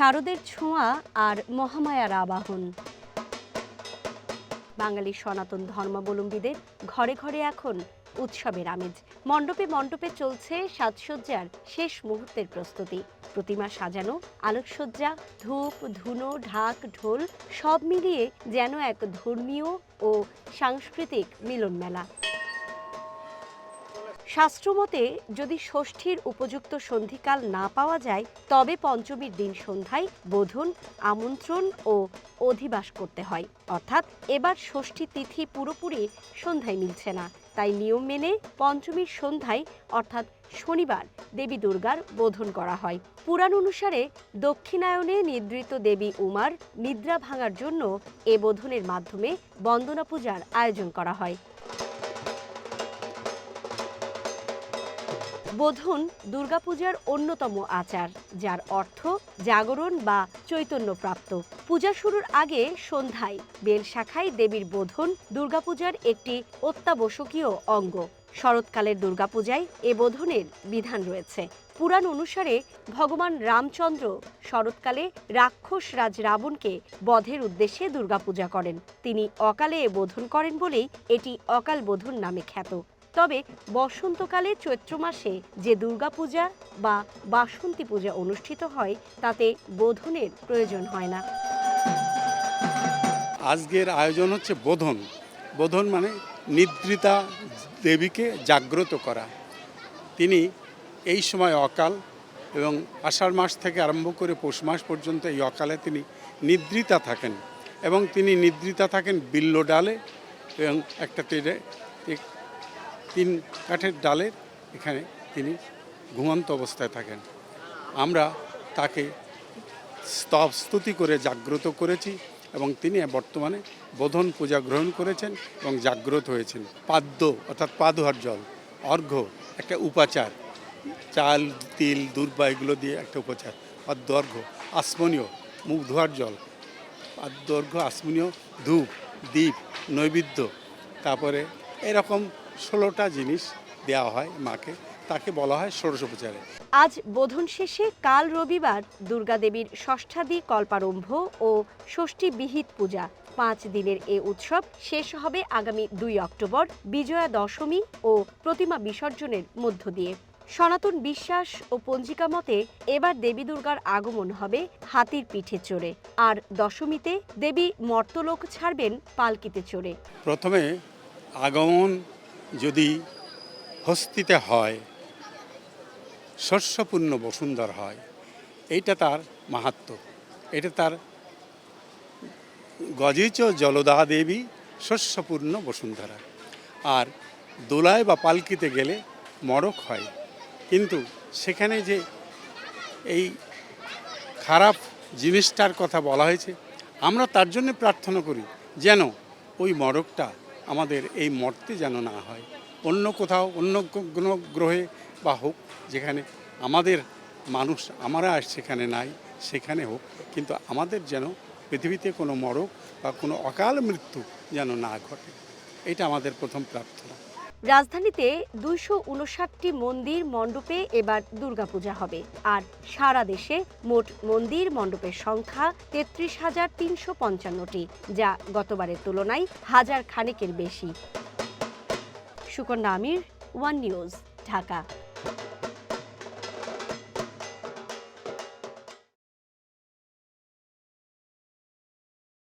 শারদের ছোঁয়া আর মহামায়ার আবাহন। বাঙালি সনাতন ধর্মাবলম্বীদের ঘরে ঘরে এখন উৎসবের আমেজ। মণ্ডপে মণ্ডপে চলছে সাজসজ্জার শেষ মুহূর্তের প্রস্তুতি। প্রতিমা সাজানো, আলোকসজ্জা, ধূপ, ধুনো, ঢাক, ঢোল সব মিলিয়ে যেন এক ধর্মীয় ও সাংস্কৃতিক মিলন মেলা। শাস্ত্রমতে যদি ষষ্ঠীর উপযুক্ত সন্ধিকাল না পাওয়া যায় তবে পঞ্চমীর দিন সন্ধ্যায় বোধন, আমন্ত্রণ ও অধিবাস করতে হয়। অর্থাৎ এবার ষষ্ঠী তিথি পুরোপুরি সন্ধ্যায় মিলছে না, তাই নিয়ম মেনে পঞ্চমীর সন্ধ্যায় অর্থাৎ শনিবার দেবী দুর্গার বোধন করা হয়। পুরাণ অনুসারে দক্ষিণায়নে নিদ্রিত দেবী উমার নিদ্রা ভাঙার জন্য এ বোধনের মাধ্যমে বন্দনা পূজার আয়োজন করা হয়। বোধন দুর্গাপূজার অন্যতম আচার, যার অর্থ জাগরণ বা চৈতন্যপ্রাপ্ত। পূজা শুরুর আগে সন্ধ্যায় বেল শাখায় দেবীর বোধন দুর্গাপূজার একটি অত্যাবশ্যকীয় অঙ্গ। শরৎকালের দুর্গাপূজায় এ বোধনের বিধান রয়েছে। পুরাণ অনুসারে ভগবান রামচন্দ্র শরৎকালে রাক্ষস রাজ রাবণকে বধের উদ্দেশ্যে দুর্গাপূজা করেন। তিনি অকালে এ বোধন করেন বলেই এটি অকাল বোধন নামে খ্যাত। তবে বসন্তকালে চৈত্র মাসে যে দুর্গাপূজা বা বাসন্তী পূজা অনুষ্ঠিত হয় তাতে বোধনের প্রয়োজন হয় না। আজকের আয়োজন হচ্ছে বোধন। বোধন মানে নিদ্রিতা দেবীকে জাগ্রত করা। তিনি এই সময় অকাল এবং আষাঢ় মাস থেকে আরম্ভ করে পৌষ মাস পর্যন্ত এই অকালে তিনি নিদ্রিতা থাকেন এবং তিনি নিদ্রিতা থাকেন বিল্ল ডালে এবং একটা তিন কাঠের ডালের এখানে তিনি ঘুমন্ত অবস্থায় থাকেন। আমরা তাকে স্তুতি করে জাগ্রত করেছি এবং তিনি বর্তমানে বোধন পূজা গ্রহণ করেছেন এবং জাগ্রত হয়েছেন। পাদ্য অর্থাৎ পা ধোয়ার জল, অর্ঘ্য একটা উপাচার, চাল, তিল, দূর্বা এগুলো দিয়ে একটা উপাচার, পাদ্য অর্ঘ্য, আসমনীয় মুখ ধোয়ার জল, পাদ্য অর্ঘ্য, আসমনীয়, ধূপ, দীপ, নৈবেদ্য, তারপরে এরকম 16টা জিনিস দেওয়া হয় মাকে, তাকে বলা হয় ষোড়শোপচারে। আজ বোধন শেষে কাল রবিবার দুর্গা দেবীর ষষ্ঠাদি কল্পারম্ভ ও ষষ্ঠী বিহিত পূজা। 5 দিনের এ উৎসব শেষ হবে আগামী 2 অক্টোবর বিজয়া দশমী ও প্রতিমা বিসর্জনের মধ্য দিয়ে। সনাতন বিশ্বাস ও পঞ্জিকা মতে এবার দেবী দুর্গার আগমন হবে হাতির পিঠে চড়ে, আর দশমীতে দেবী মর্তলোক ছাড়বেন পালকিতে চড়ে। প্রথমে আগমন যদি হস্তিতে হয়, শস্যপূর্ণ বসুন্ধর হয়, এইটা তার মাহাত্ম্য। এটা তার গজেচ জলদা দেবী শস্যপূর্ণ বসুন্ধরা। আর দোলায় বা পালকিতে গেলে মড়ক হয়, কিন্তু সেখানে যে এই খারাপ জিনিসটার কথা বলা হয়েছে, আমরা তার জন্য প্রার্থনা করি যেন ওই মড়কটা আমাদের এই মর্তে যেন না হয়, অন্য কোথাও অন্য কোনো গ্রহে বা হোক, যেখানে আমাদের মানুষ আমরা সেখানে নাই সেখানে হোক, কিন্তু আমাদের যেন পৃথিবীতে কোনো মড়ক বা কোনো অকাল মৃত্যু যেন না ঘটে, এটা আমাদের প্রথম প্রার্থনা। রাজধানীতে 259টি মন্দির মণ্ডপে এবার দুর্গাপূজা হবে, আর সারা দেশে মোট মন্দির মণ্ডপের সংখ্যা 33,355টি, যা গতবারের তুলনায় হাজার খানেকের বেশি। সুকন্যা আমির, ওয়ান নিউজ, ঢাকা।